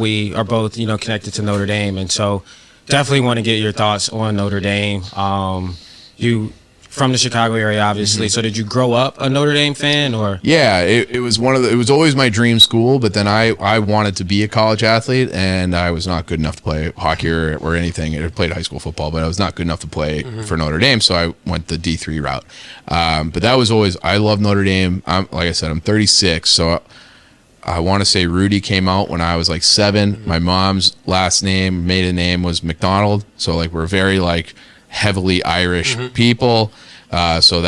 we are both, connected to Notre Dame, and so definitely want to get your thoughts on Notre Dame. You from the Chicago area, obviously. So did you grow up a Notre Dame fan, or? Yeah, it was it was always my dream school, but then I wanted to be a college athlete, and I was not good enough to play hockey or anything. I played high school football, but I was not good enough to play for Notre Dame, so I went the D3 route. But that was always, I love Notre Dame. Like I said, I'm 36, so I want to say Rudy came out when I was like 7. My mom's maiden name was McDonald, so like we're very like heavily Irish people. So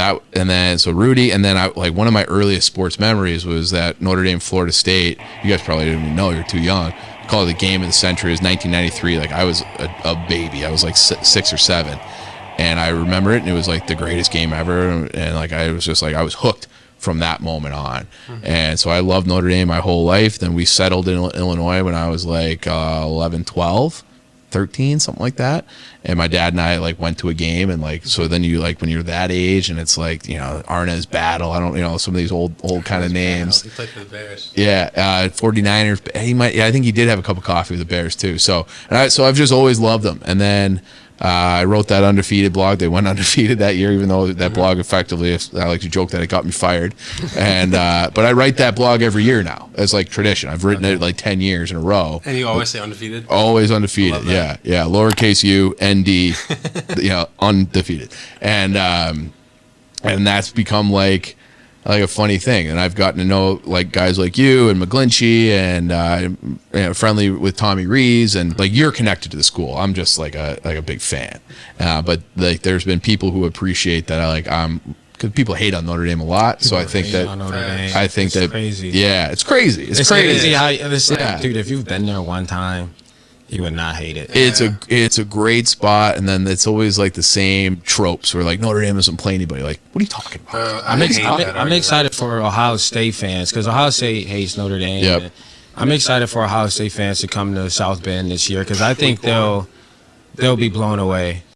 Rudy, and then one of my earliest sports memories was that Notre Dame, Florida State. You guys probably didn't even know, you're too young. Called it the game of the century. It was 1993. Like I was a baby. I was like 6 or 7, and I remember it, and it was like the greatest game ever. And like I was hooked from that moment on. And so I loved Notre Dame my whole life. Then we settled in Illinois when I was like 11, 12. 13, something like that, and my dad and I like went to a game, and like so then you like when you're that age, and it's like Arnaz Battle, I don't some of these old kind of names. He played for the Bears. Yeah, 49ers. I think he did have a cup of coffee with the Bears too. So I've just always loved them, and then I wrote that undefeated blog. They went undefeated that year, even though that blog effectively, I like to joke that it got me fired. And but I write that blog every year now. It's like tradition. I've written it like 10 years in a row. And you always say undefeated? Always undefeated. Yeah. Lowercase u, ND, undefeated. And that's become like a funny thing, and I've gotten to know like guys like you and McGlinchey, and friendly with Tommy Rees, and like you're connected to the school. I'm just like a big fan, but like there's been people who appreciate that because people hate on Notre Dame a lot. So I think that it's crazy. Yeah, it's crazy. It's crazy how dude, if you've been there one time, you would not hate it. It's a great spot, and then it's always like the same tropes where like Notre Dame doesn't play anybody. Like, what are you talking about? I'm excited for Ohio State fans because Ohio State hates Notre Dame. Yep. I'm excited for Ohio State fans to come to South Bend this year because I think they'll be blown away.